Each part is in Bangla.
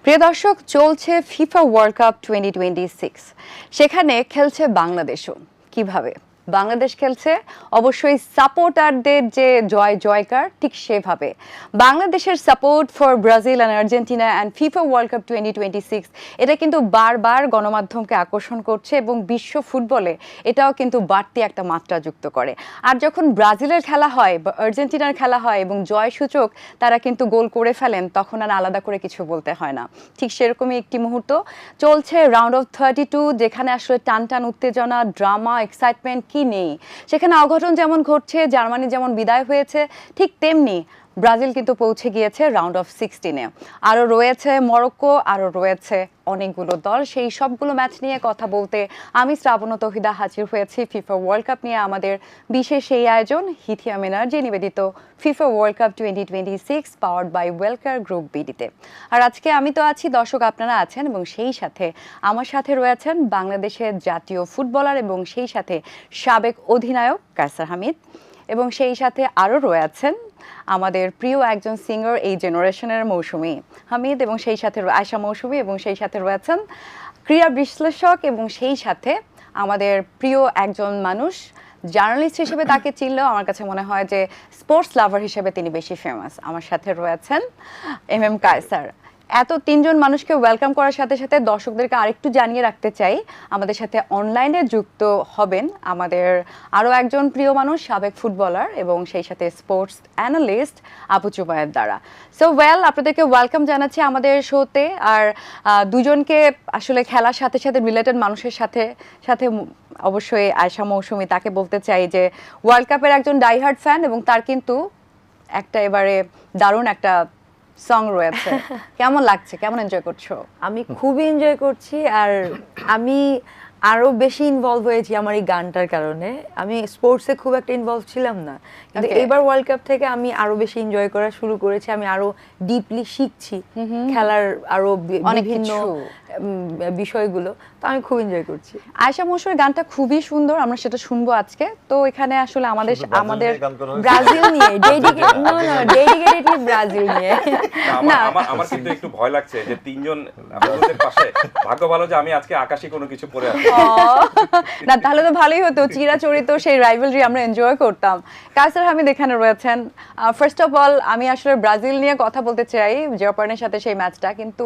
প্রিয় দর্শক, চলছে ফিফা ওয়ার্ল্ড কাপ 2026। সেখানে খেলছে বাংলাদেশও। কিভাবে বাংলাদেশ খেলছে? অবশ্যই সাপোর্টারদের যে জয় জয়কার, ঠিক সেভাবে বাংলাদেশের support for Brazil and Argentina and FIFA world cup 2026 এটা কিন্তু বারবার গণমাধ্যমকে আকর্ষণ করছে এবং বিশ্ব ফুটবলে এটাও কিন্তু বাড়তি একটা মাত্রা যুক্ত করে। আর যখন ব্রাজিলের খেলা হয় বা আর্জেন্টিনার খেলা হয় এবং জয়সূচক তারা কিন্তু গোল করে ফেলেন, তখন আর আলাদা করে কিছু বলতে হয় না। ঠিক সেরকমই একটি মুহূর্ত চলছে রাউন্ড অফ 32, যেখানে আসলে টান টান উত্তেজনা, ড্রামা, এক্সাইটমেন্ট কি নেই। সেখানে অঘটন যেমন ঘটছে, জার্মানি যেমন বিদায় হয়েছে, ঠিক তেমনি ব্রাজিল কিন্তু পৌঁছে গিয়েছে রাউন্ড অফ 16-এ। আরও রয়েছে মরক্কো, আরও রয়েছে অনেকগুলো দল। সেই সবগুলো ম্যাচ নিয়ে কথা বলতে আমি শ্রাবণ তহিদা হাজির হয়েছি ফিফা ওয়ার্ল্ড কাপ নিয়ে আমাদের বিশেষ এই আয়োজন হিথিয়াম এনার্জি নিবেদিত FIFA world cup 2026 powered by ওয়েলকার গ্রুপ বিডিতে। আর আজকে আমি তো আছি, দর্শক আপনারা আছেন, এবং সেই সাথে আমার সাথে রয়েছেন বাংলাদেশের জাতীয় ফুটবলার এবং সেই সাথে সাবেক অধিনায়ক কায়সার হামিদ, এবং সেই সাথে আরও রয়েছেন আমাদের প্রিয় একজন সিঙ্গার এই জেনারেশনের মৌসুমী হামিদ, এবং সেই সাথে আয়শা মৌসুমী, এবং সেই সাথে রয়েছেন ক্রীড়া বিশ্লেষক এবং সেই সাথে আমাদের প্রিয় একজন মানুষ, জার্নালিস্ট হিসেবে তাকে চিনলেও আমার কাছে মনে হয় যে স্পোর্টস লাভার হিসেবে তিনি বেশি ফেমাস। আমার সাথে রয়েছেন এম কায়সার। এত তিনজন মানুষকে ওয়েলকাম করার সাথে সাথে দর্শকদেরকে আরেকটু জানিয়ে রাখতে চাই, আমাদের সাথে অনলাইনে যুক্ত হবেন আমাদের আরও একজন প্রিয় মানুষ, সাবেক ফুটবলার এবং সেই সাথে স্পোর্টস অ্যানালিস্ট আবু জুবায়ের দ্বারা। সো আপনাদেরকে ওয়েলকাম জানাচ্ছি আমাদের শোতে। আর দুজনকে আসলে খেলার সাথে সাথে রিলেটেড মানুষের সাথে সাথে অবশ্যই আয়শা মৌসুমী, তাকে বলতে চাই যে ওয়ার্ল্ড কাপের একজন ডাইহার্ড ফ্যান এবং তার কিন্তু একটা এবারে দারুণ একটা সং রয়েছে। কেমন লাগছে, কেমন এনজয় করছো? আমি খুবই এনজয় করছি, আর আমি আরো বেশি ইনভলভ হয়েছি আমার এই গানটার কারণে। আমি স্পোর্টসে খুব একটা ইনভলভ ছিলাম না, কিন্তু এবার ওয়ার্ল্ড কাপ থেকে আমি আরো বেশি এনজয় করা শুরু করেছি। আমি আরো ডিপলি শিখছি খেলার আরো বিভিন্ন বিষয়গুলো, তো আমি খুব এনজয় করছি। আয়শা মৌসুমীর গানটা খুবই সুন্দর, আমরা সেটা শুনবো আজকে। তো এখানে আসলে আমাদের ব্রাজিল নিয়ে ডেডিকেটেডলি ব্রাজিল নিয়ে না, আমার কিন্তু একটু ভয় লাগছে যে তিনজন আপনাদের পাশে। ভাগ্য ভালো যে আমি আজকে আকাশী কোনো কিছু পরে আছি না, তাহলে তো ভালোই হতো, চিরাচরিত সেই রাইভালরি আমরা এনজয় করতাম। কায়সার হামিদ এখানে রয়েছেন। ফার্স্ট অফ অল আমি আসলে ব্রাজিল নিয়ে কথা বলতে চাই, জাপানের সাথে সেই ম্যাচটা, কিন্তু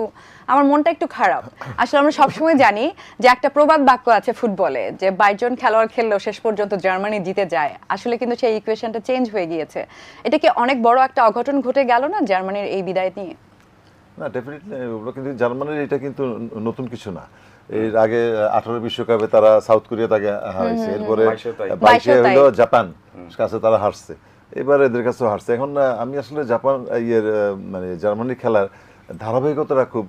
আমার মনটা একটু খারাপ। আসলে আমরা সবসময় জানি যে একটা প্রবাদ বাক্য আছে ফুটবলে, যে 22 জন খেলোয়াড় খেললেও শেষ পর্যন্ত জার্মানি জিতে যায়। আসলে কিন্তু সেই ইকুয়েশনটা চেঞ্জ হয়ে গিয়েছে। এটা কি অনেক বড় একটা অঘটন ঘটে গেল না জার্মানির এই বিদায় নিয়ে? না, ডেফিনেটলি। কিন্তু জার্মানির এটা কিন্তু নতুন কিছু না। এর আগে 18 বিশ্বকাপে তারা সাউথ কোরিয়া তাকে হারাইছে, এরপরে 22 হলো জাপান কাছে তারা হারছে, এবার এদের কাছেও হারছে। এখন আমি আসলে জাপান মানে জার্মানির খেলার ধারাবাহিকতাটা খুব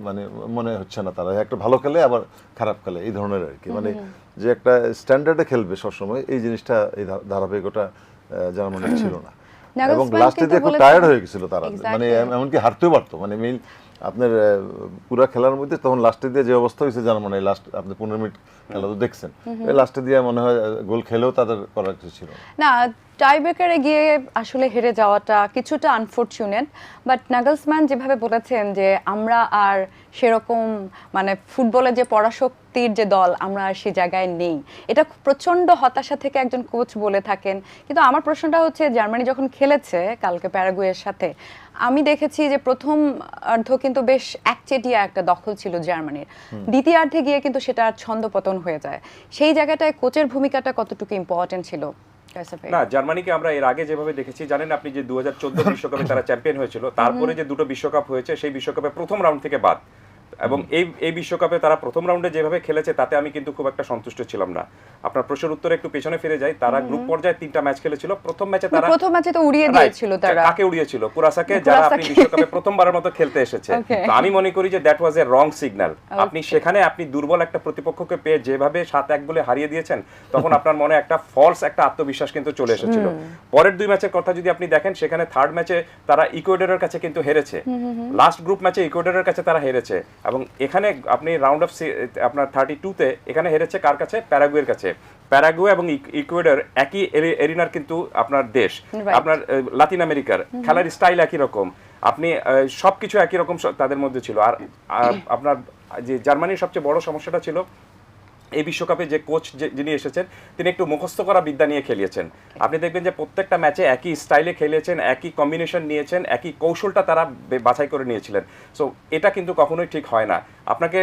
মানে মনে হচ্ছে না। তারা একটা ভালো খেলে আবার খারাপ খেলে, এই ধরনের আর কি। মানে যে একটা স্ট্যান্ডার্ডে খেলবে সবসময়, এই জিনিসটা, এই ধারাবাহিকতা জার্মানির ছিল না। এবং লাস্টে দিয়ে খুব টায়ার্ড হয়ে গেছিল তারা, মানে এমনকি হারতেও পারতো। মানে মেইন আপনার পুরো খেলার মধ্যে তখন লাস্টে দিয়ে যে অবস্থা হয়েছে জার্মানি, লাস্ট আপনি 15 মিনিট খেলা তো দেখছেন, এই লাস্টে দিয়ে মনে হয় গোল খেলেও তাদের করার কিছু ছিল না। টাই ব্রেকারে গিয়ে আসলে হেরে যাওয়াটা কিছুটা আনফরচুনেট, বাট নাগলসম্যান যেভাবে বলেছেন যে আমরা আর সেরকম মানে ফুটবলে যে পরাশক্তির যে দল, আমরা আর সেই জায়গায় নেই, এটা প্রচণ্ড হতাশা থেকে একজন কোচ বলে থাকেন। কিন্তু আমার প্রশ্নটা হচ্ছে, জার্মানি যখন খেলেছে কালকে প্যারাগুয়ের সাথে, আমি দেখেছি যে প্রথম অর্ধ কিন্তু বেশ একচেটিয়া একটা দখল ছিল জার্মানির, দ্বিতীয়ার্ধে গিয়ে কিন্তু সেটা ছন্দপতন হয়ে যায়। সেই জায়গাটায় কোচের ভূমিকাটা কতটুকু ইম্পর্টেন্ট ছিল? না, জার্মানিকে আমরা এর আগে যেভাবে দেখেছি, জানেন আপনি, যে 2014 বিশ্বকাপে তারা চ্যাম্পিয়ন হয়েছিল, তারপরে যে দুটো বিশ্বকাপ হয়েছে সেই বিশ্বকাপে প্রথম রাউন্ড থেকে বাদ, এবং এই বিশ্বকাপে তারা প্রথম রাউন্ডে যেভাবে খেলেছে তাতে আমি কিন্তু খুব একটা সন্তুষ্ট ছিলাম না। আপনার প্রশ্নের উত্তরে একটু পেছনে ফিরে যাই, তারা গ্রুপ পর্যায়ে 3টা ম্যাচ খেলেছিল। প্রথম ম্যাচে তো উড়িয়ে দিয়েছিল তারা। কাকে উড়িয়েছিল? কুরাসাকে, যারা আপনি বিশ্বকাপে প্রথমবারের মতো খেলতে এসেছে। তো আমি মনে করি যে that was A wrong signal. আপনি সেখানে আপনি দুর্বল একটা প্রতিপক্ষকে পেয়ে যেভাবে 7-1 বলে হারিয়ে দিয়েছেন, তখন আপনার মনে একটা ফলস একটা আত্মবিশ্বাস কিন্তু চলে এসেছিল। পরের 2 ম্যাচের কথা যদি আপনি দেখেন, সেখানে থার্ড ম্যাচে তারা ইকুয়েডরের কাছে কিন্তু হেরেছে, লাস্ট গ্রুপ ম্যাচে ইকুয়েডরের কাছে তারা হেরেছে, এবং এখানে আপনি রাউন্ড অফ আপনার 32-তে এখানে হেরেছে কার কাছে? প্যারাগুয়ের কাছে। প্যারাগুয়ে এবং ইকুয়েডর একই এরিনার কিন্তু আপনার দেশ, আপনার লাতিন আমেরিকার, খেলার স্টাইল একই রকম। আপনি সবকিছু একই রকম তাদের মধ্যে ছিল। আর আপনার যে জার্মানির সবচেয়ে বড় সমস্যাটা ছিল এই বিশ্বকাপে যে কোচ যিনি এসেছেন তিনি একটু মুখস্থ করা বিদ্যা নিয়ে খেলিয়েছেন। আপনি দেখবেন যে প্রত্যেকটা ম্যাচে একই স্টাইলে খেলিয়েছেন, একই কম্বিনেশন নিয়েছেন, একই কৌশলটা তারা বাছাই করে নিয়েছিলেন। সো এটা কিন্তু কখনোই ঠিক হয় না। আপনাকে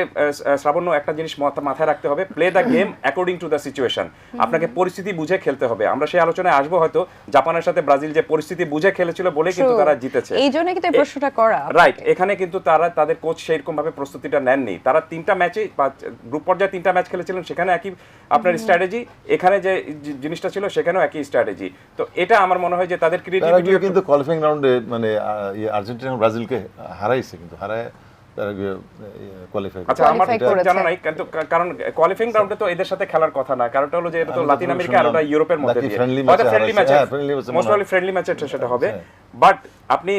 শ্রাবণ্য একটা জিনিস মাথায় রাখতে হবে, play the game according to the situation. আপনাকে পরিস্থিতি বুঝে খেলতে হবে। আমরা সেই আলোচনায় আসবো হয়তো, জাপানের সাথে ব্রাজিল যে পরিস্থিতি বুঝে খেলেছিল বলে কিন্তু তারা জিতেছে। এই জন্য কিন্তু এই প্রশ্নটা করা রাইট। এখানে কিন্তু তারা তাদের কোচ সেইরকম ভাবে প্রস্তুতিটা নেননি। তারা 3টা ম্যাচে বা গ্রুপ পর্যায়ে 3টা ম্যাচ খেলেছিলেন, সেখানে একই আপনার স্ট্র্যাটেজি, এখানে যে জিনিসটা ছিল সেখানেও একই স্ট্র্যাটেজি। তো এটা আমার মনে হয় যে তাদের ক্রিয়েটিভিটি কিন্তু কোয়ালিফাইং রাউন্ডে মানে আর্জেন্টিনা ব্রাজিলকে হারাইছে, কিন্তু হারায় তারা কোয়ালিফাই। আচ্ছা, আমার জানা নাই কিন্তু, কারণ কোয়ালিফাইং রাউন্ডে তো এদের সাথে খেলার কথা না, কারণটা হলো যে এটা তো লাতিন আমেরিকা আর ওটা ইউরোপের মধ্যে দিয়ে হয়তো friendly match, most probably friendly match সেটা হবে। বাট আপনি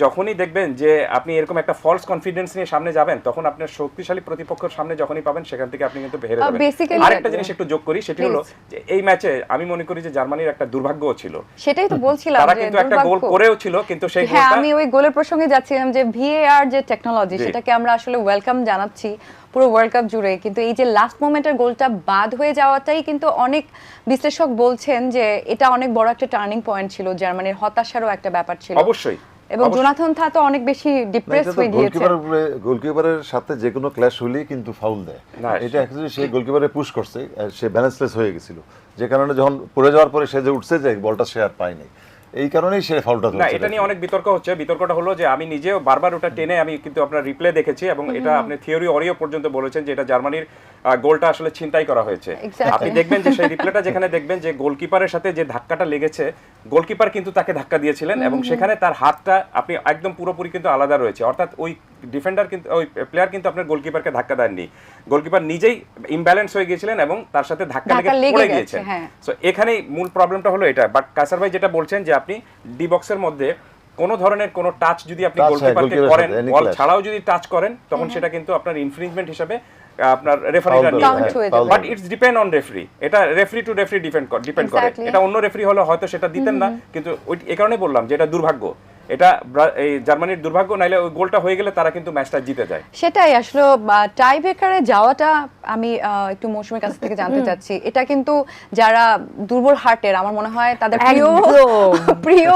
যখনই দেখবেন যে আপনি এরকম একটা ফলস কনফিডেন্স নিয়ে সামনে যাবেন, তখন আপনার শক্তিশালী প্রতিপক্ষের সামনে যখনই পাবেন সেখান থেকে আপনি কিন্তু হেরে যাবেন। আরেকটা জিনিস একটু যোগ করি, সেটা হলো যে এই ম্যাচে আমি মনে করি যে জার্মানির একটা দুর্ভাগ্যও ছিল। সেটাই তো বলছিলাম, তারা কিন্তু একটা গোল করেও ছিল, কিন্তু সেই গোলটা, আমি ওই গোলের প্রসঙ্গে যাচ্ছিলাম যে ভিএআর যে টেকনোলজি সেটাকে আমরা আসলে ওয়েলকাম জানাচ্ছি পুরো ওয়ার্ল্ড কাপ জুড়ে, কিন্তু এই যে লাস্ট মোমেন্টের গোলটা বাদ হয়ে যাওয়াটাই কিন্তু অনেক বিশ্লেষক বলছেন যে এটা অনেক বড় একটা টার্নিং পয়েন্ট ছিল, জার্মানির হতাশারও একটা ব্যাপার ছিল। অবশ্যই। এবং জোনাথন থা তো অনেক বেশি ডিপ্রেস হয়ে গিয়েছে। গোলকিপারের সাথে যে কোনো ক্ল্যাশ হলেই কিন্তু ফাউল দেয়। এটা অ্যাকচুয়ালি সে গোলকিপারে পুশ করছে, সে ব্যালেন্সলেস হয়ে গেছিল, যে কারণে যখন পড়ে যাওয়ার পরে সে যে উঠছে যে বলটা সে আর পায়নি, এই কারণেই সে ফাউলটা ধরছে। না, এটা নিয়ে অনেক বিতর্ক হচ্ছে। বিতর্কটা হলো যে আমি নিজেও বারবার ওটা টেনে আমি কিন্তু আপনার রিপ্লে দেখেছি, এবং এটা আপনি থিওরি অরিও পর্যন্ত বলেছেন যে এটা জার্মানির গোলটা আসলে ছিনতাই করা হয়েছে। আপনি দেখবেন যে সেই রিপ্লেটা যেখানে দেখবেন যে গোলকিপারের সাথে যে ধাক্কাটা লেগেছে, গোলকিপার কিন্তু তাকে ধাক্কা দিয়েছিলেন এবং সেখানে তার হাতটা আপনি একদম পুরোপুরি কিন্তু আলাদা রয়েছে। অর্থাৎ ওই ডিফেন্ডার কিন্তু, ওই প্লেয়ার কিন্তু আপনার গোলকিপারকে ধাক্কা দেননি, গোলকিপার নিজেই ইমব্যালেন্স হয়ে গিয়েছিলেন এবং তার সাথে ধাক্কা লেগে পড়ে গিয়েছেন। সো এখানেই মূল প্রবলেমটা হলো এটা। বাট কাসার ভাই যেটা বলছেন যে আপনি ডি বক্সের মধ্যে কোন ধরনের কোন টাচ যদি আপনি গোলকিপারকে করেন, বল ছাড়াও যদি টাচ করেন, তখন সেটা কিন্তু আপনার ইনফ্রিঞ্জমেন্ট হিসেবে আপনার রেফারিরা নিয়ে, but it's depend on referee. এটা রেফারি টু রেফারি ডিপেন্ড করে। এটা অন্য রেফারি হলে হয়তো সেটা দিতেন না, কিন্তু এই কারণে বললাম যে এটা দুর্ভাগ্য, এটা এই জার্মানির দুর্ভাগ্য, নাইলে ওই গোলটা হয়ে গেলে তারা কিন্তু ম্যাচটা জিতে যায়। সেটাই আসলে টাই ব্রেকারে যাওয়াটা আমি একটু মৌসুমীর কাছ থেকে জানতে চাচ্ছি। এটা কিন্তু যারা দুর্বল হার্টের, আমার মনে হয় তাদের প্রিয়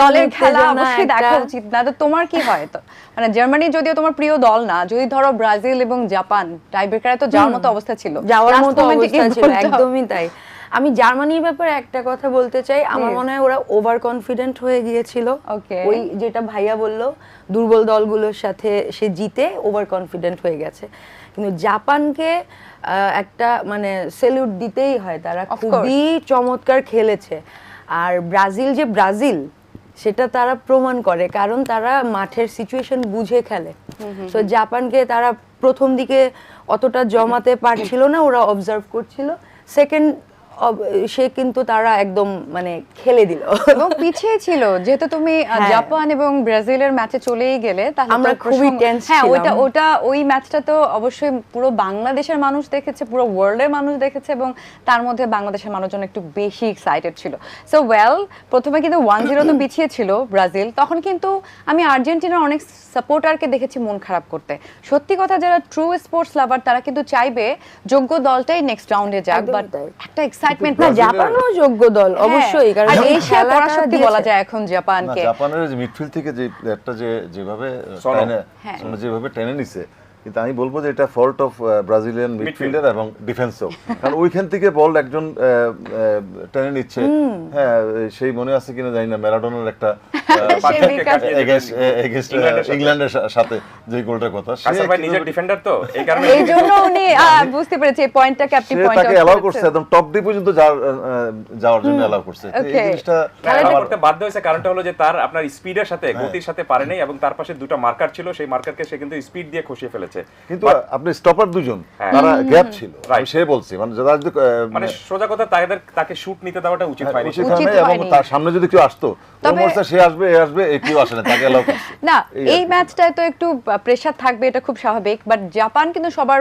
দলের খেলা অবশ্যই দেখা উচিত না। তো তোমার কি হয়? তো মানে জার্মানি যদিও তোমার প্রিয় দল না, যদি ধরো ব্রাজিল এবং জাপান টাই ব্রেকারে তো যাওয়ার মতো অবস্থা ছিল, যাওয়ার মতো অবস্থা ছিল, একদমই তাই। আমি জার্মানির ব্যাপারে একটা কথা বলতে চাই, আমার মনে হয় ওরা ওভার কনফিডেন্ট হয়ে গিয়েছিল। ওই যেটা ভাইয়া বললো, দুর্বল দলগুলোর সাথে সে জিতে ওভার কনফিডেন্ট হয়ে গেছে। কিন্তু জাপানকে একটা মানে স্যালুট দিতেই হয়, তারা খুবই চমৎকার খেলেছে। আর ব্রাজিল যে ব্রাজিল সেটা তারা প্রমাণ করে, কারণ তারা মাঠের সিচুয়েশন বুঝে খেলে। তো জাপানকে তারা প্রথম দিকে অতটা জমাতে পারছিল না, ওরা অবজার্ভ করছিল। সেকেন্ড সে কিন্তু তারা একদম মানে খেলে দিল এবং পিছিয়ে ছিল। যেহেতু তুমি জাপান এবং ব্রাজিলের ম্যাচে চলেই গেলে, তাহলে আমরা খুবই টেন্স ছিলাম। ওটা ওই ম্যাচটা তো অবশ্যই পুরো বাংলাদেশের মানুষ দেখেছে, পুরো ওয়ার্ল্ডের মানুষ দেখেছে, এবং তার মধ্যে বাংলাদেশের মানুষজন একটু বেশি এক্সাইটেড ছিল। সো প্রথমে কিন্তু 1-0 তো পিছিয়ে ছিল ব্রাজিল, তখন কিন্তু আমি আর্জেন্টিনার অনেক সাপোর্টারকে দেখেছি মন খারাপ করতে। সত্যি কথা, যারা ট্রু স্পোর্টস লাভার তারা কিন্তু চাইবে যোগ্য দলটাই নেক্সট রাউন্ডে যাক, বাট একটা এক্সাইটমেন্ট না, জাপানও যোগ্য দল অবশ্যই, কারণ এশিয়া পরাশক্তি বলা যায় এখন জাপানকে। জাপানের মিডফিল্ড থেকে যে প্লেয়ারটা যেভাবে টেনে নিছে, কিন্তু আমি বলবো যে এটা ফল্ট অফ ব্রাজিলিয়ান মিডফিল্ডার এবং ডিফেন্সও, কারণ ওইখান থেকে বল একজন টেনে নিচ্ছে। হ্যাঁ, সেই মনে আছে কিনা জানি না, ম্যারাডোনার একটা ইংল্যান্ডের সাথে যে গোলটার কথা, নিজের ডিফেন্ডার তো এই কারণে এই জন্য উনি বুঝতে পেরেছে এই পয়েন্টটাকে আপনি পয়েন্ট তাকে এলাও করছে, একদম টপ ডি পর্যন্ত যাওয়ার জন্য এলাও করছে। এই জিনিসটা করতে বাধ্য হয়েছে, কারণটা হলো যে তার আপনার স্পিডের সাথে গতির সাথে পারে নাই, এবং তার পাশে দুটো মার্কার ছিল, সেই মার্কারকে সে কিন্তু স্পিড দিয়ে খসিয়ে ফেলেছে। হচ্ছে। কিন্তু আপনি স্টপার দুজন, তারা গ্যাপ ছিল, আমি সে বলছি, মানে যারা যদি মানে সোজা কথা তাকে শুট নিতে দেওয়াটা উচিত হয়নি। উচিত হয়নি, এবং তার সামনে যদি কেউ আসতো, সে আসবে, এ আসবে, এ কেউ আসে না, তাকে এলাও করছে না। এই ম্যাচটায় তো একটু প্রেসার থাকবে, এটা খুব স্বাভাবিক, বাট জাপান কিন্তু সবার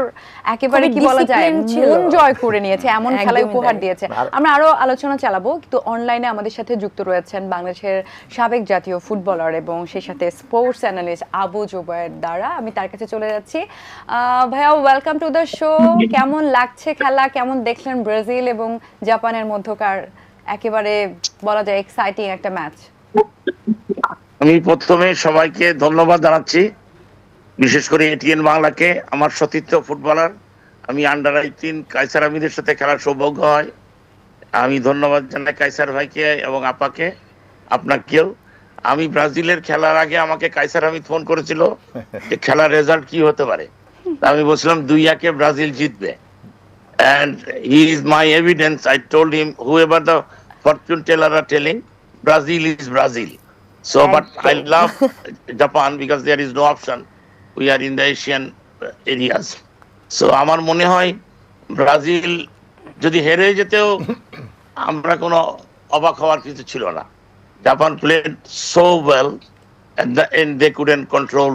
একেবারে কি বলা যায় মন জয় করে নিয়েছে, এমন খেলা উপহার দিয়েছে। আমরা আরো আলোচনা চালাবো, কিন্তু অনলাইনে আমাদের সাথে যুক্ত রয়েছেন বাংলাদেশের সাবেক জাতীয় ফুটবলার এবং সেই সাথে স্পোর্টস অ্যানালিস্ট আবু জুবায়ের দ্বারা। আমি তার কাছে চলে যাচ্ছি। ভাইয়া, ওয়েলকাম টু দ্য শো। কেমন লাগছে খেলা, কেমন দেখলেন ব্রাজিল এবং জাপানের মধ্যকার একেবারে বলা যায় এক্সাইটিং একটা ম্যাচ? আমি প্রথমে সবাইকে ধন্যবাদ জানাচ্ছি, বিশেষ করে এটিএন বাংলাকে, আমার সতীর্থ ফুটবলার। আমি আন্ডার-18 কায়সার আমিদের সাথে খেলার সৌভাগ্য হয়। আমি ধন্যবাদ জানাই কায়সার ভাইকে এবং আপাকে, আপনাকেও। আমি ব্রাজিলের খেলার আগে আমাকে কায়সার আমিদ ফোন করেছিল যে খেলার রেজাল্ট কি হতে পারে। আমি বলছিলাম 2-1 ব্রাজিল জিতবে। And he is my evidence. I told him, whoever the fortune teller are telling, Brazil is Brazil. So, but I love Japan because there is no option. We are in the Asian areas. So, আমার মনে হয় ব্রাজিল যদি হেরে যেতেও আমরা কোনো অবাক হওয়ার কিছু ছিল না। Japan played so well, at the end they couldn't control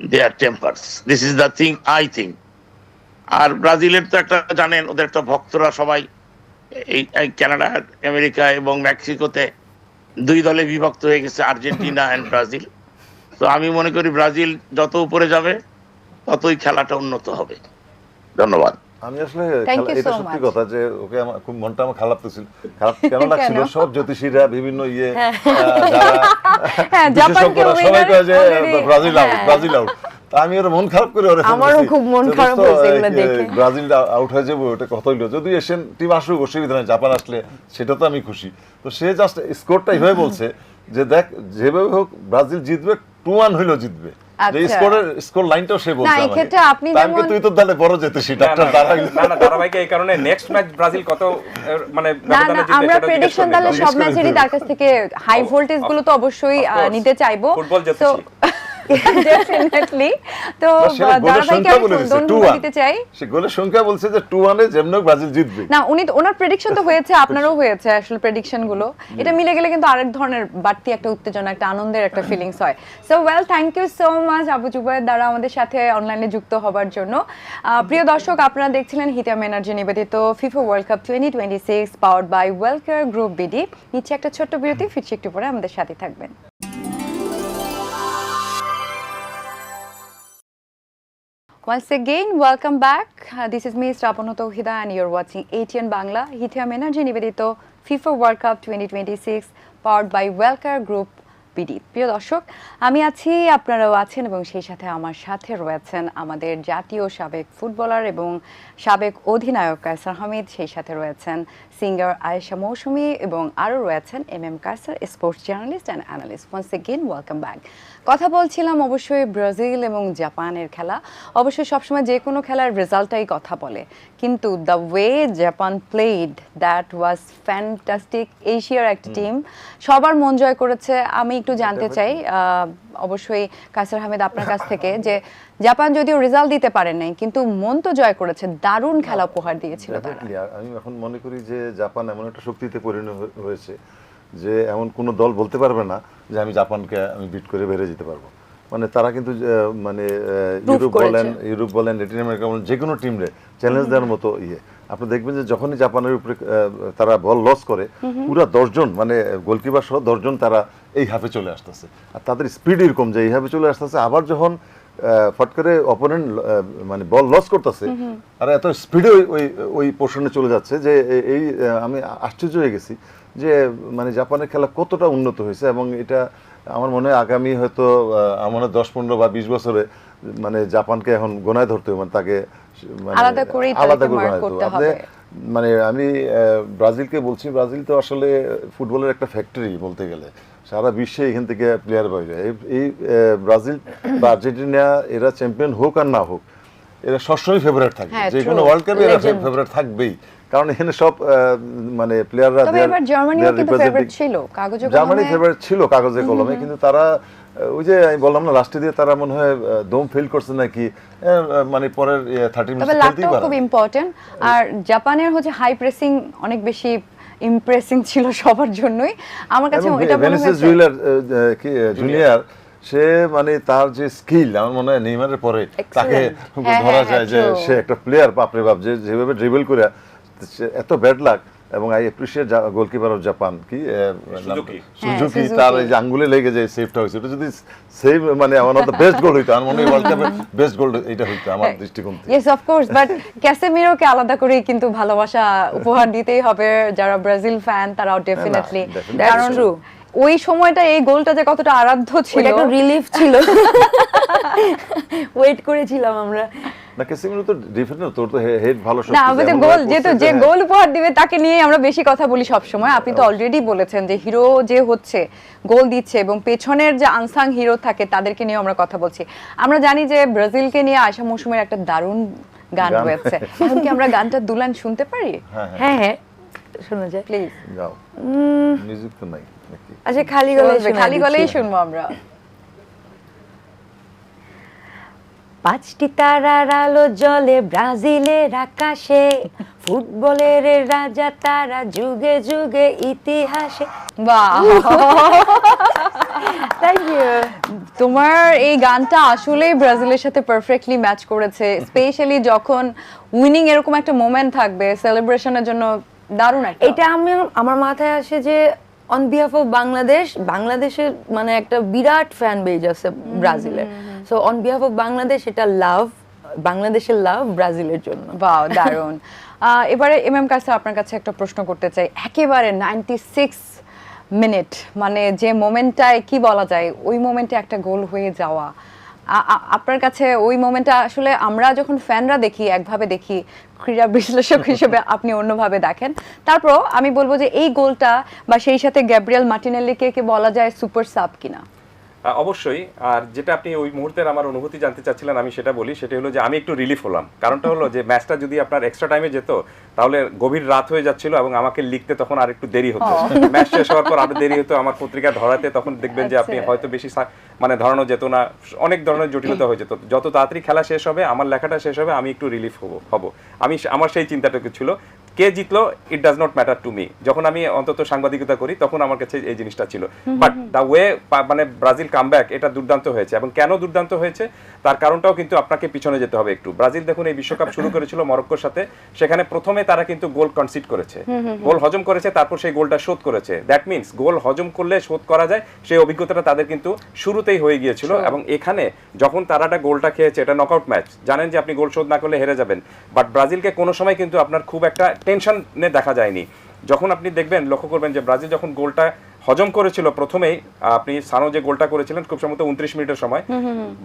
their tempers. This is the thing I think. আর ব্রাজিলের তো একটা জানেন, ওদের একটা ভক্তরা সবাই এই কানাডা, আমেরিকা এবং মেক্সিকোতে 2 দলে বিভক্ত হয়ে গেছে, আর্জেন্টিনা এন্ড ব্রাজিল। তো আমি মনে করি ব্রাজিল যত উপরে যাবে ততই খেলাটা উন্নত হবে। ধন্যবাদ। আমি আসলে এটা সত্যি কথা যে ওকে আমার খুব মনটা আমার খারাপ ছিল। খারাপ কেন লাগছিল, সব জ্যোতিষীরা বিভিন্ন সবাই কয় যে ব্রাজিল আউট, ব্রাজিল আউট। আমি ওর মন খারাপ করে ওরে, আমারও খুব মন খারাপ হয়েছে এগুলো দেখে। ব্রাজিল আউট হয়ে যাবে ওটা কথা হইলো, যদি এশিয়ান টিম আসুক অসুবিধা নেই, জাপান আসলে সেটা তো আমি খুশি। তো সে জাস্ট স্কোরটা এইভাবে বলছে যে দেখ যেভাবে হোক ব্রাজিল জিতবে, 2-1 হইলো জিতবে। যে স্কোর লাইনটাও সে বলছে আমাকে। তাহলে তুই তো তাহলে বড় যেতেছিস ডাক্তার দাঁড়াইলো। না ধারাবাহিকে এই কারণে নেক্সট ম্যাচ ব্রাজিল কত মানে ব্যবধানে জিতবে আমরা প্রেডিকশন তাহলে সব ম্যাচেরই তার কাছ থেকে হাই ভোল্টেজ গুলো তো অবশ্যই নিতে চাইবো। ফুটবল জ্যোতিষী ডেফিনেটলি। তো ধারাবাহিকে আমি ধন্যবাদ দিতে চাই। সে গোলের সংখ্যা বলছে যে 2-1 এ যেমন ব্রাজিল জিতবে। না, ওনার প্রেডিকশন তো হয়েছে, আপনারও হয়েছে আসলে প্রেডিকশন গুলো। এটা মিলে গেলে কিন্তু আরেক ধরনের বাড়তি একটা উত্তেজনা, একটা আনন্দের একটা ফিলিংস হয়। So well, thank you so much Abu Jubayer দ্বারা আমাদের সাথে অনলাইনে যুক্ত হবার জন্য। প্রিয় দর্শক, আপনারা দেখছিলেন হিতিয়াম এনার্জি নিবেদিত FIFA world cup 2026 powered by Wellcare group BD. নিচে একটা ছোট্ট বিরতি, ফিরছি একটু পরে, আমাদের সাথে থাকবেন। Once again, welcome back. This is me, Strapano Tauhida, and you're watching ATN Bangla, Hithiam Energy Nivedito FIFA World Cup 2026, powered by Welcare Group BD. প্রিয় দর্শক, আমি আছি, আপনারাও আছেন, এবং সেই সাথে আমার সাথে রয়েছেন আমাদের জাতীয় সাবেক ফুটবলার এবং সাবেক অধিনায়ক কায়সার হামিদ, সেই সাথে রয়েছেন সিঙ্গার আয়েশা মৌসুমী, এবং আরও রয়েছেন M Kaiser, sports journalist and analyst. Once again welcome back. কথা বলছিলাম অবশ্যই ব্রাজিল এবং জাপানের খেলা। অবশ্যই সবসময় যে কোনো খেলার রেজাল্টটাই কথা বলে, কিন্তু the way Japan played, that was fantastic. এশিয়ার একটা টিম সবার মন জয় করেছে। আমি একটু জানতে চাই অবশ্যই কায়সার আহমেদ আপনার কাছ থেকে, যে জাপান যদিও রেজাল্ট দিতে পারেন নাই, কিন্তু মন তো জয় করেছে, দারুণ খেলা উপহার দিয়েছিল তারা। আমি এখন মনে করি যে জাপান এমন একটা শক্তিতে পরিণত হয়েছে যে এমন কোনো দল বলতে পারবে না যে আমি জাপানকে আমি বিট করে বেড়ে যেতে পারবো। মানে তারা কিন্তু মানে ইউরোপ বলেন ল্যাটিন আমেরিকা বলেন, যে কোনো টিমরে চ্যালেঞ্জ দেওয়ার মতো আপনি দেখবেন যে যখনই জাপানের উপরে তারা বল লস করে, পুরো 10 জন মানে গোলকিপার সহ 10 জন তারা এই হাফে চলে আসতেছে, আর তাদের স্পিড এরকম যে এই হাফে চলে আসতেছে। আবার যখন ফট করে অপোনেন্ট মানে বল লস করতেছে, আর এত স্পিডে ওই পোর্শনে চলে যাচ্ছে যে এই আমি আশ্চর্য হয়ে গেছি যে মানে জাপানের খেলা কতটা উন্নত হয়েছে। এবং এটা আমার মনে হয় আগামী হয়তো আমার 10, 15 বা 20 বছরে মানে জাপানকে এখন গোনায় ধরতে হবে, মানে তাকে আলাদা করে করতে হবে। মানে আমি ব্রাজিলকে বলছি, ব্রাজিল তো আসলে ফুটবলের একটা ফ্যাক্টরি বলতে গেলে, সারা বিশ্বে এখান থেকে প্লেয়ার বাইরে। এই ব্রাজিল বা আর্জেন্টিনা এরা চ্যাম্পিয়ন হোক আর না হোক, এরা সবসময় ফেভারিট থাকবে, যে কোনো ওয়ার্ল্ড কাপে এরা ফেভারিট থাকবেই, কারণ এখানে সব মানে প্লেয়াররা জার্মানি ফেভারিট ছিল কাগজে কলমে, কিন্তু তারা ওই যে আমি বললাম না লাস্টে দিয়ে তারা মনে হয় দম ফিল করছে নাকি, মানে পরের 30 তবে মিনিট খেলতেই লাকটাও পারে খুব ইম্পর্টেন্ট। আর জাপানের হচ্ছে হাই প্রেসিং অনেক বেশি ইমপ্রেসিং ছিল সবার জন্যই। আমার কাছে এটা মনে ভেনিসিয়াস হয়েছে জুনিয়র সে মানে তার যে স্কিল আমার মনে হয় নেইমারের পরে তাকে হ্যাঁ, ধরা হ্যাঁ, যায় যে true. সে একটা প্লেয়ার, বাপরে বাপ, যে যেভাবে ড্রিবল করে এত ব্যাড লাক। এবং I appreciate goalkeeper of Japan কি সুজুকি। Suzuki, Suzuki. তার এই যে আঙ্গুলে লেগে যায় সেভটা হয়েছে, এটা যদি সেভ মানে ওয়ান অফ দ্য বেস্ট গোল হইতো, আমার মনে হয় ওয়ার্ল্ড কাপের বেস্ট গোল এটা হইতো আমার দৃষ্টিকোণ থেকে। ইয়েস অফ কোর্স, বাট ক্যাসেমিরোকে আলাদা করে কিন্তু ভালোবাসা উপহার দিতেই হবে যারা ব্রাজিল ফ্যান, তারাও ডেফিনেটলি। definitely. কারণ That's true. ওই সময়টা এই গোলটা যে কতটা আরাধ্য ছিল, ওটা একটা রিলিফ ছিল, ওয়েট করেছিলাম আমরা। না ক্যাসিমিরো তো ডিফারেন্ট, তোর তো হেড ভালো শট। না আমাদের গোল যেহেতু যে গোল উপহার দিবে তাকে নিয়ে আমরা বেশি কথা বলি সব সময়। আপনি তো অলরেডি বলেছেন যে হিরো যে হচ্ছে গোল দিচ্ছে এবং পেছনের যে আনসাং হিরো থাকে তাদেরকে নিয়ে আমরা কথা বলছি। আমরা জানি যে ব্রাজিলকে নিয়ে আসা মৌসুমের একটা দারুণ গান হয়েছে, এখন কি আমরা গানটা দুলান শুনতে পারি? হ্যাঁ হ্যাঁ, শোনা যায় প্লিজ। গাও, মিউজিক তো নাই নাকি? আচ্ছা, খালি গলায় শোনা খালি গলেই দিচ্ছি। শুনবো আমরা। 5টি তারার আলো জ্বলে ব্রাজিলের আকাশে, ফুটবলের রাজা তারা যুগে যুগে ইতিহাসে। বাহ, থ্যাংক ইউ। তোমার এই গানটা আসলেই ব্রাজিলের সাথে পারফেক্টলি ম্যাচ করেছে, স্পেশালি যখন উইনিং এরকম একটা মোমেন্ট থাকবে সেলিব্রেশনের জন্য, দারুণ একটা। এটা আমার মাথায় আসে যে অন বিহাফ অফ বাংলাদেশ, বাংলাদেশের মানে একটা বিরাট ফ্যান বেজ আছে ব্রাজিলের, so on behalf of Bangladesh এটা লাভ, বাংলাদেশের লাভ ব্রাজিলের জন্য। বাহ, দারুণ। এবারে এমএম কাছে আপনার কাছে একটা প্রশ্ন করতে চাই, একেবারে 96 মিনিট মানে যে মোমেন্টটায় কি বলা যায়, ওই মোমেন্টে একটা গোল হয়ে যাওয়া, আপনার কাছে ওই মোমেন্টটা আসলে আমরা যখন ফ্যানরা দেখি একভাবে দেখি, ক্রীড়া বিশ্লেষক হিসেবে আপনি অন্যভাবে দেখেন, তারপর আমি বলবো যে এই গোলটা বা সেই সাথে গ্যাব্রিয়েল মার্টিনেল্লিকে কি বলা যায় সুপার সাব কিনা? অবশ্যই। আর যেটা আপনি ওই মুহূর্তের আমার অনুভূতি জানতে চাচ্ছিলেন, আমি সেটা বলি। সেটা হলো যে আমি একটু রিলিফ হলাম। কারণটা হলো যে ম্যাচটা যদি আপনার এক্সট্রা টাইমে যেত তাহলে গভীর রাত হয়ে যাচ্ছিল এবং আমাকে লিখতে তখন আর একটু দেরি হতো, ম্যাচ শেষ হওয়ার পর আরো দেরি হতো আমার পত্রিকা ধরাতে, তখন দেখবেন যে আপনি হয়তো বেশি মানে ধরানো যেত না, অনেক ধরনের জটিলতা হয়ে যেত। যত তাড়াতাড়ি খেলা শেষ হবে, আমার লেখাটা শেষ হবে, আমি একটু রিলিফ হব। আমার সেই চিন্তাটুকু ছিল, কে জিতলো it does not matter to me. যখন আমি অন্তত সাংবাদিকতা করি তখন আমার কাছে এই জিনিসটা ছিল। বাট দ্য ওয়ে মানে ব্রাজিল কামব্যাক, এটা দুর্দান্ত হয়েছে। এবং কেন দুর্দান্ত হয়েছে তার কারণটাও কিন্তু আপনাকে পিছনে যেতে হবে একটু। ব্রাজিল দেখুন এই বিশ্বকাপ শুরু করেছিল মরক্কোর সাথে, সেখানে প্রথমে তারা কিন্তু গোল কনসিড করেছে, গোল হজম করেছে, তারপর সেই গোলটা শোধ করেছে। দ্যাট মিনস গোল হজম করলে শোধ করা যায়, সেই অভিজ্ঞতাটা তাদের কিন্তু শুরুতেই হয়ে গিয়েছিল। এবং এখানে যখন তারা গোলটা খেয়েছে, এটা নকআউট ম্যাচ, জানেন যে আপনি গোল শোধ না করলে হেরে যাবেন। বাট ব্রাজিলকে কোনো সময় কিন্তু আপনার খুব একটা টেনশনে দেখা যায়নি। যখন আপনি দেখবেন, লক্ষ্য করবেন যে ব্রাজিল যখন গোলটা হজম করেছিল প্রথমেই, আপনি সানো যে গোলটা করেছিলেন খুব সম্ভবত 29 মিনিটের সময়,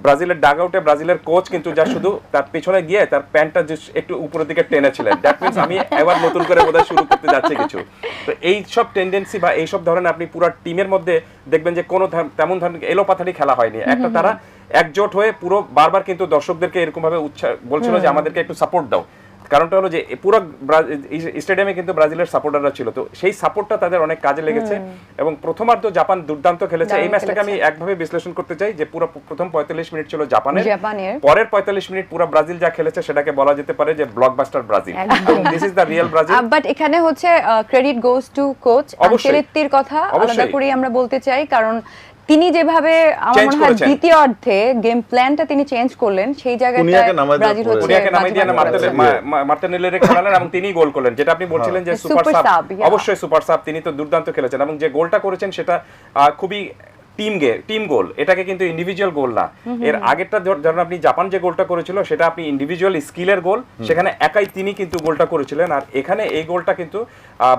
ব্রাজিলের ডাগ আউটে ব্রাজিলের কোচ কিন্তু যা শুধু তার পিছনে গিয়ে তার প্যান্টটা একটু উপরের দিকে টেনেছিলেন। দ্যাট মিনস আমি এবার নতুন করে বোধহয় শুরু করতে যাচ্ছে কিছু। তো এই সব টেন্ডেন্সি বা এই সব ধরনের আপনি পুরো টিমের মধ্যে দেখবেন যে কোনো তেমন ধরনের এলোপাথারি খেলা হয়নি। একটা তারা একজোট হয়ে পুরো বারবার কিন্তু দর্শকদেরকে এরকম ভাবে বলছিল যে আমাদেরকে একটু সাপোর্ট দাও। কারণটা হলো যে পুরো স্টেডিয়ামে কিন্তু ব্রাজিলের সাপোর্টাররা ছিল, তো সেই সাপোর্টটা তাদের অনেক কাজে লেগেছে। এবং প্রথমার্ধ জাপান দুর্দান্ত খেলেছে। এই ম্যাচটাকে আমি একভাবে বিশ্লেষণ করতে চাই যে পুরো প্রথম 45 মিনিট ছিল জাপানের, পরের 45 মিনিট পুরো ব্রাজিল যা খেলেছে সেটাকে বলা যেতে পারে যে blockbuster Brazil. This is the real Brazil. But এখানে হচ্ছে ক্রেডিট গোস টু কোচ আনচেলত্তির কথা আলাদা করে আমরা বলতে চাই, কারণ তিনি যেভাবে আমার মনে হয় দ্বিতীয় অর্ধে গেম প্ল্যানটা তিনি চেঞ্জ করলেন, সেই জায়গাটায় ব্রাজিল হচ্ছে কুনিয়াকে নামাই দিয়ে মার্টিনেল্লিকে খেলালেন এবং তিনি গোল করলেন। যেটা আপনি বলছিলেন যে সুপার সাব, অবশ্যই সুপার সাব, তিনি তো দুর্দান্ত খেলেছেন। এবং যে গোলটা করেছেন সেটা খুবই টিম গোল, এটাকে কিন্তু ইন্ডিভিজুয়াল গোল না। এর আগেরটা ধরুন আপনি জাপান যে গোলটা করেছিল সেটা আপনি ইন্ডিভিজুয়াল স্কিলের গোল, সেখানে একাই তিনি কিন্তু গোলটা করেছিলেন। আর এখানে এই গোলটা কিন্তু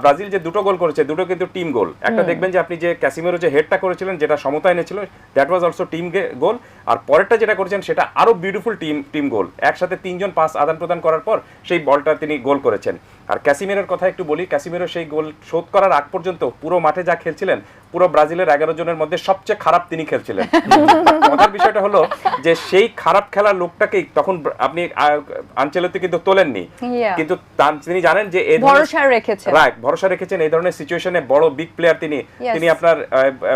ব্রাজিল যে দুটো গোল করেছে দুটো কিন্তু টিম গোল। একটা দেখবেন যে আপনি যে ক্যাসিমেরো যে হেডটা করেছিলেন যেটা সমতা এনেছিল, দ্যাট ওয়াজ অলসো টিম গোল। আর পরেরটা যেটা করেছেন সেটা আরো বিউটিফুল টিম গোল, একসাথে তিনজন পাস আদান প্রদান করার পর সেই বলটা তিনি গোল করেছেন। আর ক্যাসিমেরোর কথা একটু বলি, ক্যাসিমেরো সেই গোল শোধ করার আগ পর্যন্ত পুরো মাঠে যা খেলছিলেন, পুরো ব্রাজিলের 11 জনের মধ্যে সবচেয়ে খারাপ তিনি খেলছিলেন। মজার বিষয়টা হলো যে সেই খারাপ খেলার লোকটাকেই তখন আপনি আনচেলত্তি কিন্তু তোলেননি, Yeah. কিন্তু তিনি জানেন যে এই ভরসা রেখেছেন। রাইট, ভরসা রেখেছেন এই ধরনের সিচুয়েশনে। বড় বিগ প্লেয়ার তিনি, Yes. তিনি আপনার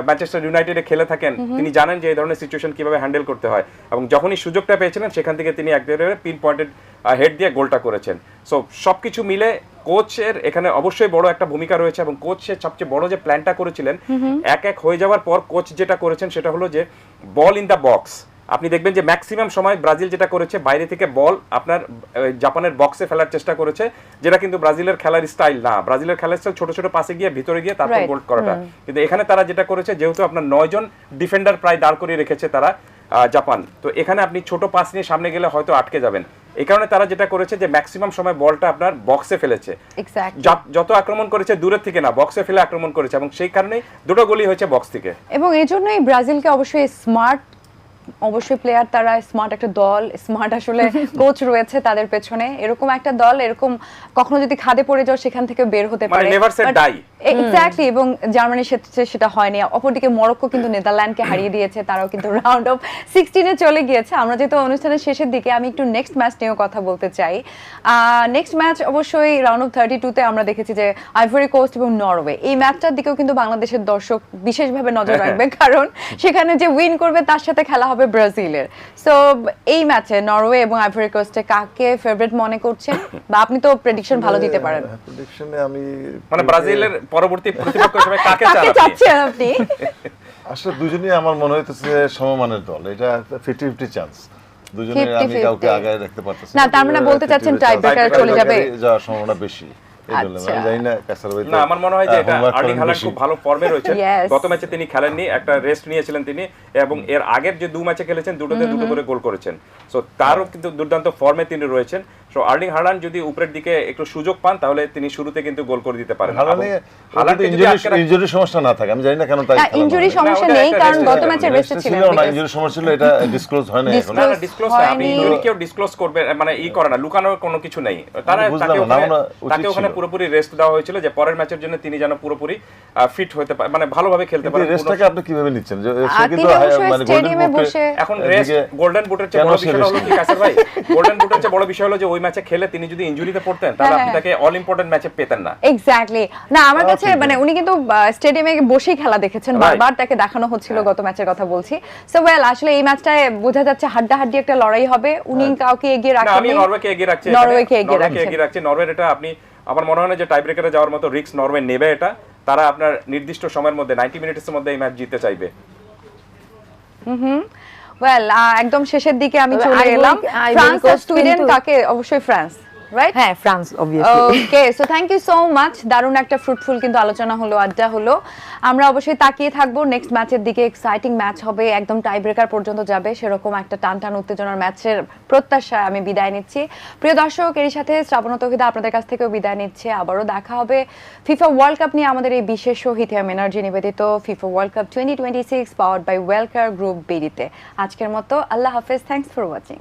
ম্যানচেস্টার ইউনাইটেডে খেলে থাকেন, তিনি জানেন যে এই ধরনের সিচুয়েশন কিভাবে হ্যান্ডেল করতে হয়, এবং যখনই সুযোগটা পেয়েছিলেন সেখান থেকে তিনি একবারে পিন পয়েন্টেড হেড দিয়ে গোলটা করেছেন। সো সবকিছু মিলে কোচের এখানে অবশ্যই বড় একটা ভূমিকা রয়েছে, এবং কোচের সবচেয়ে বড় যে প্ল্যানটা করেছিলেন, এক এক হয়ে যাওয়ার পর কোচ যেটা করেছেন সেটা হলো যে বল ইন দ্য বক্স। আপনি দেখবেন যে ম্যাক্সিমাম সময় ব্রাজিল যেটা করেছে, বাইরে থেকে বল আপনার জাপানের বক্সে ফেলার চেষ্টা করেছে, যেটা কিন্তু ব্রাজিলের খেলার স্টাইল না। ব্রাজিলের খেলার স্টাইল ছোট ছোট পাসে গিয়ে ভিতরে গিয়ে তারপর Right. গোল করাটা, কিন্তু এখানে তারা যেটা করেছে, যেহেতু আপনার 9 জন ডিফেন্ডার প্রায় দাঁড় করিয়ে রেখেছে তারা জাপান, তো এখানে আপনি ছোট পাস নিয়ে সামনে গেলে হয়তো আটকে যাবেন। এই কারণে তারা যেটা করেছে যে ম্যাক্সিমাম সময় বলটা আপনার বক্সে ফেলেছে, এক্স্যাক্টলি। যত আক্রমণ করেছে দূরের থেকে না, বক্সে ফেলে আক্রমণ করেছে, এবং সেই কারণেই দুটো গোলই হয়েছে বক্স থেকে। এবং এই জন্যই ব্রাজিলকে অবশ্যই স্মার্ট, অবশ্যই প্লেয়ার তারা স্মার্ট একটা দল, স্মার্ট আসলে কোচ রয়েছে তাদের পেছনে। এরকম একটা দল এরকম কখনো যদি খাদে পড়ে যাও সেখান থেকে বের হতে মানে পারে, never say die। এক্স্যাক্টলি। এবং জার্মানির সাথে সেটা হয়নি। অপরদিকে মরক্কো কিন্তু নেদারল্যান্ডকে হারিয়ে দিয়েছে, তারাও কিন্তু রাউন্ড অফ 16-এ চলে গিয়েছে। আমরা যেহেতু অনুষ্ঠানের শেষের দিকে, আমি একটু নেক্সট ম্যাচ নিয়েও কথা বলতে চাই। নেক্সট ম্যাচ অবশ্যই রাউন্ড অফ 32-তে আমরা দেখেছি যে আইভরি কোস্ট এবং নরওয়ে, এই ম্যাচটার দিকেও কিন্তু বাংলাদেশের দর্শক বিশেষভাবে নজর রাখবে, কারণ সেখানে যে উইন করবে তার সাথে খেলা হবে ব্রাজিলের। সো এই ম্যাচে নরওয়ে এবং আইভরি কোস্টে কাকে ফেভারিট মনে করছেন, বা আপনি তো প্রেডিকশন ভালো দিতে পারেন? প্রেডিকশনে আমি মানে ব্রাজিলের পরবর্তী প্রতিপক্ষ হিসেবে কাকে চান কাকে আপনি? চাচ্ছেন আপনি? আসলে দুজনেই আমার মনে হইতেছে সমমানের দল, এটা 50-50 চান্স। দুজনের আমি 50-50 কাউকে আগায় রাখতে পারতেছি না, তার মানে বলতে চাচ্ছেন টাইব্রেকারে চলে যাবে? যাওয়ার সম্ভাবনা বেশি। এই জন্য আচ্ছা। আমি জানি না কাসার ভাই, না, আমার মনে হয় যে এটা আর্লিং হাল্যান্ড খুব ভালো ফর্মে রয়েছে। Yes. গত ম্যাচে তিনি খেলেননি, একটা রেস্ট নিয়েছিলেন তিনি, এবং এর আগের যে 2 ম্যাচে খেলেছেন দুটোতে দুটো করে গোল করেছেন। সো তারও কিন্তু দুর্দান্ত ফর্মে তিনি রয়েছেন। সো আর্লিং হাল্যান্ড যদি উপরের দিকে একটু সুযোগ পান তাহলে তিনি শুরুতে কিন্তু গোল করে দিতে পারেন। হালান্ডে ইনজুরি সমস্যা না থাকে, আমি জানি না কেন তাই ইনজুরি সমস্যা ওটা নেই, একটা কারণ rest গত ছিল, ম্যাচে রেস্টে ছিলেন। না, ইনজুরি সমস্যা ছিল, এটা ডিসক্লোজ হয় না এখন। না না, ডিসক্লোজ না, আপনি হয়নি। ইনজুরি কেউ ডিসক্লোজ করবে মানে করে না, লুকানোর কোনো কিছু নেই। তারা বুঝলাম তাকে না, ওখানে আমরা উচিত তাকে ওখানে ছিল। পুরোপুরি রেস্ট দেওয়া হয়েছিল, যে পরের ম্যাচের জন্য তিনি যেন পুরোপুরি ফিট হতে পারে, মানে ভালোভাবে খেলতে পারে। রেস্টটাকে আপনি কিভাবে নিচ্ছেন? যে সে তিনি কিন্তু অবশ্যই মানে স্টেডিয়ামে বসে এখন রেস্ট গোল্ডেন বুটের চেয়ে বড় বিষয় হলো কি কাসার ভাই, গোল্ডেন বুটের চেয়ে বড় বিষয় হলো যে ওই ম্যাচে খেলে তিনি যদি ইনজুরিতে পড়তেন তাহলে আপনি তাকে অল ইম্পর্টেন্ট ম্যাচে পেতেন না। এক্স্যাক্টলি। না, আমার কাছে মানে উনি কিন্তু স্টেডিয়ামে বসেই খেলা দেখেছেন, বারবার তাকে দেখানো হচ্ছিল, গত ম্যাচের কথা বলছি। সো ওয়েল, আসলে এই ম্যাচটায় বোঝা যাচ্ছে হাড্ডাহাড্ডি একটা লড়াই হবে। উনি কাউকে এগিয়ে না, রাখেন, আমি নরওয়েকে এগিয়ে রাখছি, নরওয়েকে এগিয়ে এগিয়ে রাখছি। নরওয়ের এটা আপনি, আমার মনে হয় না যে টাই ব্রেকারে যাওয়ার মতো রিস্ক নরওয়ে নেবে। এটা তারা আপনার নির্দিষ্ট সময়ের মধ্যে 90 মিনিটের মধ্যে এই ম্যাচ জিততে চাইবে। ওয়েল, একদম শেষের দিকে আমি তবে চলে আইভরি- এলাম। আইভরি ফ্রান্স আর কোস্ট সুইডেন, কিন্তু- কাকে? অবশ্যই ফ্রান্স, রাইট? হ্যাঁ, France obviously. Okay, so thank you so much. দারুণ একটা ফ্রুটফুল কিন্তু আলোচনা হলো, আড্ডা হলো। আমরা অবশ্যই তাকিয়ে থাকবো নেক্সট ম্যাচের দিকে। এক্সাইটিং ম্যাচ হবে, একদম টাই ব্রেকার পর্যন্ত যাবে, সেরকম একটা টান উত্তেজনার ম্যাচের প্রত্যাশায় আমি বিদায় নিচ্ছি। প্রিয় দর্শক, এর সাথে শ্রাবণ তৌহিদা আপনাদের কাছ থেকেও বিদায় নিচ্ছে। আবারও দেখা হবে ফিফা ওয়ার্ল্ড কাপ নিয়ে আমাদের এই বিশেষ শো হিথিয়াম এনার্জি নিবেদিত FIFA world cup 2026 powered by ওয়েলকার গ্রুপ বিডিতে। আজকের মতো আল্লাহ হাফেজ, থ্যাঙ্কস ফর ওয়াচিং।